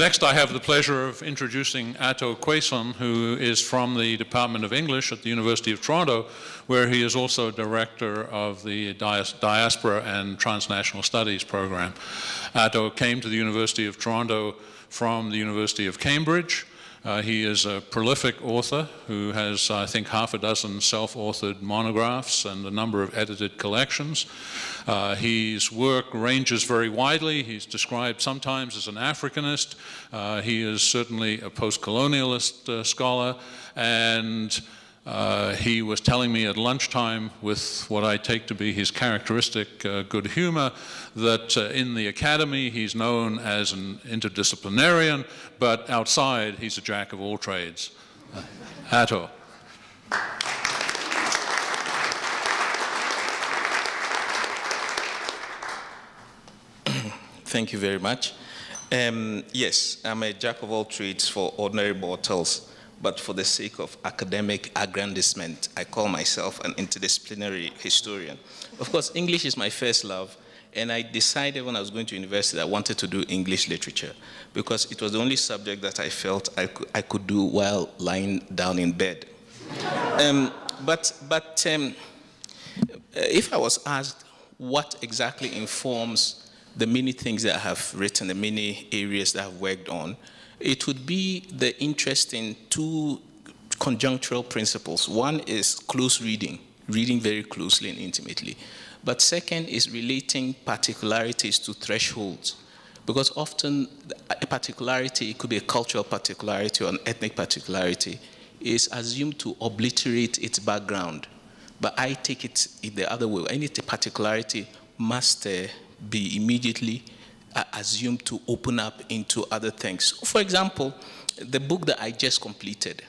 Next, I have the pleasure of introducing Atto Quayson, who is from the Department of English at the University of Toronto, where he is also director of the Diaspora and Transnational Studies program. Atto came to the University of Toronto from the University of Cambridge. He is a prolific author who has, I think, half a dozen self-authored monographs and a number of edited collections. His work ranges very widely. He's described sometimes as an Africanist. He is certainly a post-colonialist scholar, and he was telling me at lunchtime, with what I take to be his characteristic good humor, that in the academy he's known as an interdisciplinarian, but outside he's a jack of all trades. Atto. Thank you very much. Yes, I'm a jack of all trades for ordinary mortals, but for the sake of academic aggrandizement, I call myself an interdisciplinary historian. Of course, English is my first love, and I decided when I was going to university that I wanted to do English literature because it was the only subject that I felt I could do while lying down in bed. If I was asked what exactly informs the many things that I have written, the many areas that I've worked on, it would be the interest in two conjunctural principles. One is close reading, reading very closely and intimately. But second is relating particularities to thresholds. Because often a particularity, it could be a cultural particularity or an ethnic particularity, is assumed to obliterate its background. But I take it the other way. Any particularity must be immediately assumed to open up into other things. For example, the book that I just completed,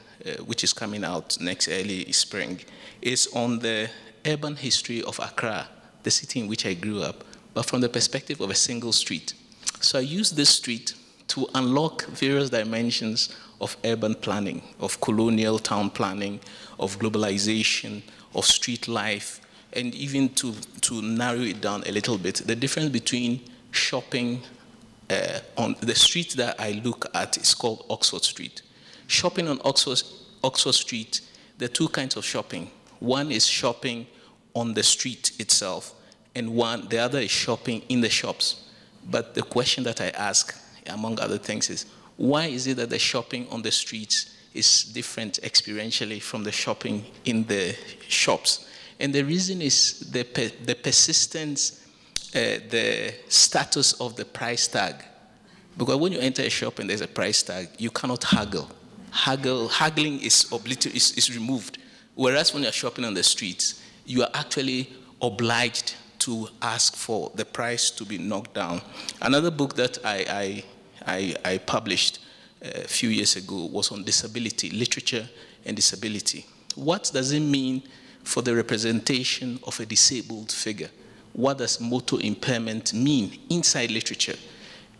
which is coming out next early spring, is on the urban history of Accra, the city in which I grew up, but from the perspective of a single street. So I used this street to unlock various dimensions of urban planning, of colonial town planning, of globalization, of street life, and even to narrow it down a little bit, the difference between shopping on the street that I look at is called Oxford Street. Shopping on Oxford Street, there are two kinds of shopping. One is shopping on the street itself, and the other is shopping in the shops. But the question that I ask, among other things, is why is it that the shopping on the streets is different experientially from the shopping in the shops? And the reason is the persistence, the status of the price tag. Because when you enter a shop and there's a price tag, you cannot haggle. Haggling is removed. Whereas when you're shopping on the streets, you are actually obliged to ask for the price to be knocked down. Another book that I published a few years ago was on disability, literature and disability. What does it mean for the representation of a disabled figure? What does motor impairment mean inside literature?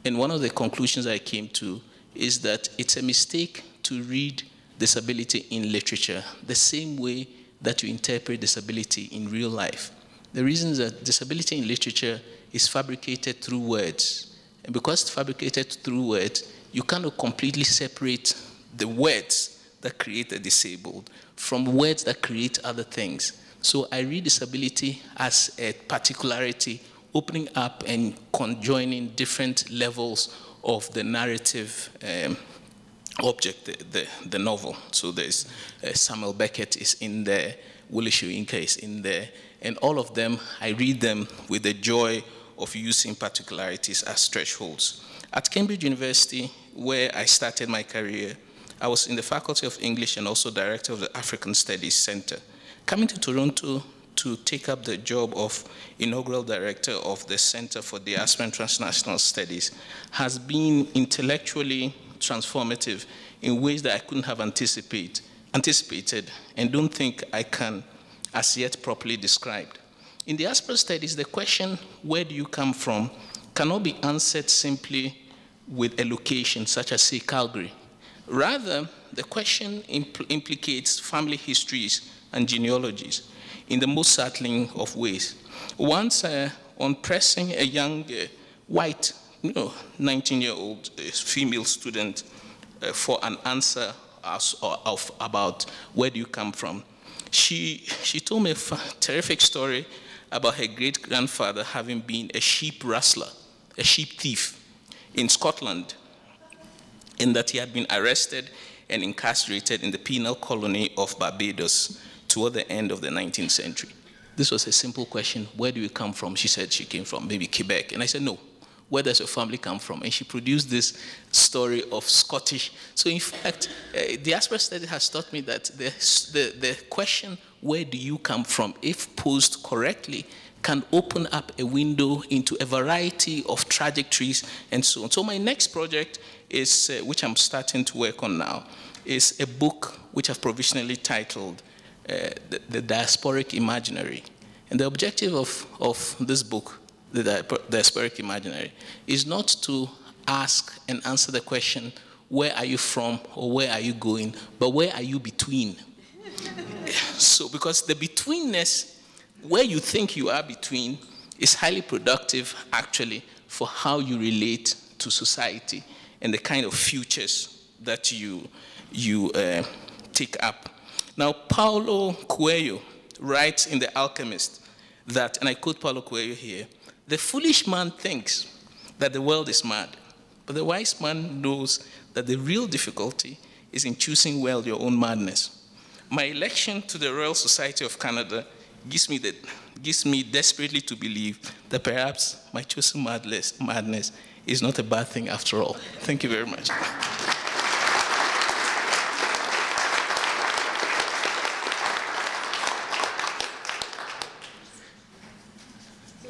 And one of the conclusions I came to is that it's a mistake to read disability in literature the same way that you interpret disability in real life. The reason is that disability in literature is fabricated through words. And because it's fabricated through words, you cannot completely separate the words that create the disabled from words that create other things. So I read disability as a particularity, opening up and conjoining different levels of the narrative object, the novel. So there's Samuel Beckett is in there, Willie Shoyinka is in there, and all of them, I read them with the joy of using particularities as thresholds. At Cambridge University, where I started my career, I was in the Faculty of English and also director of the African Studies Center. Coming to Toronto to take up the job of inaugural director of the Center for Diasporic and Transnational Studies has been intellectually transformative in ways that I couldn't have anticipated and don't think I can as yet properly describe. In diaspora studies, the question, where do you come from, cannot be answered simply with a location such as, say, Calgary. Rather, the question implicates family histories and genealogies in the most startling of ways. Once, on pressing a young white 19-year-old female student for an answer about where do you come from. She told me a terrific story about her great-grandfather having been a sheep rustler, a sheep thief in Scotland, in that he had been arrested and incarcerated in the penal colony of Barbados toward the end of the 19th century. This was a simple question: where do you come from? She said she came from maybe Quebec. And I said, no, where does your family come from? And she produced this story of Scottish. So in fact, diaspora study has taught me that the question, where do you come from, if posed correctly, can open up a window into a variety of trajectories and so on. So my next project is, which I'm starting to work on now, is a book which I've provisionally titled the Diasporic Imaginary. And the objective of this book, the Diasporic Imaginary, is not to ask and answer the question, where are you from or where are you going, but where are you between? So, because the betweenness, where you think you are between, is highly productive, actually, for how you relate to society and the kind of futures that you take up. Now, Paulo Coelho writes in The Alchemist that, and I quote Paulo Coelho here, "The foolish man thinks that the world is mad, but the wise man knows that the real difficulty is in choosing well your own madness." My election to the Royal Society of Canada gives me desperately to believe that perhaps my chosen madness is not a bad thing after all. Thank you very much. So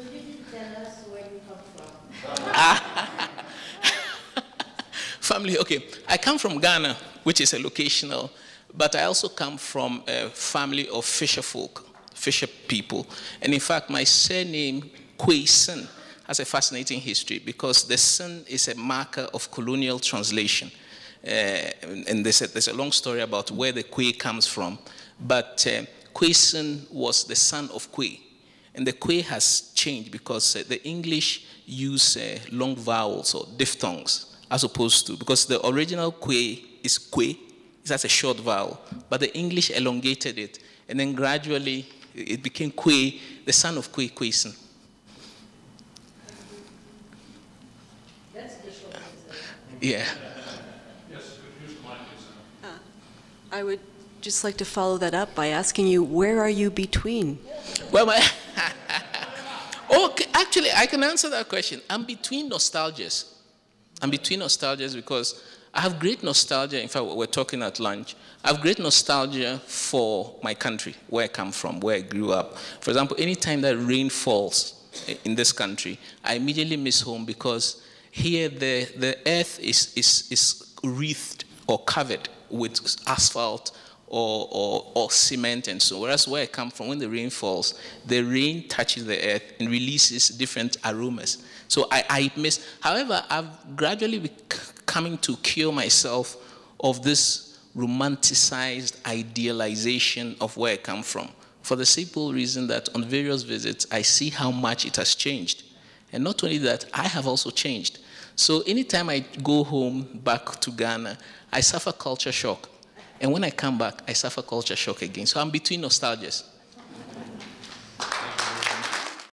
you didn't tell us where you come from. Family, okay. I come from Ghana, which is a locational, but I also come from a family of fisher folk, fisher people. And in fact, my surname, Quayson, has a fascinating history because the son is a marker of colonial translation. And there's a long story about where the Quay comes from. But Quayson was the son of Quay. And the Quay has changed because the English use long vowels or diphthongs as opposed to, because the original Quay is Quay, that's a short vowel, but the English elongated it, and then gradually it became Quay, the son of Quay, Quayson. That's the short answer. Yeah. Yes, could use the mic, please. I would just like to follow that up by asking you, where are you between? Well, okay, actually, I can answer that question. I'm between nostalgias. I'm between nostalgias because I have great nostalgia. In fact, we're talking at lunch. I have great nostalgia for my country, where I come from, where I grew up. For example, anytime that rain falls in this country, I immediately miss home because here the earth is wreathed or covered with asphalt or cement and so. Whereas where I come from, when the rain falls, the rain touches the earth and releases different aromas. So I miss. However, I've gradually been coming to cure myself of this romanticized idealization of where I come from, for the simple reason that on various visits, I see how much it has changed. And not only that, I have also changed. So anytime I go home back to Ghana, I suffer culture shock. And when I come back, I suffer culture shock again. So I'm between nostalgias.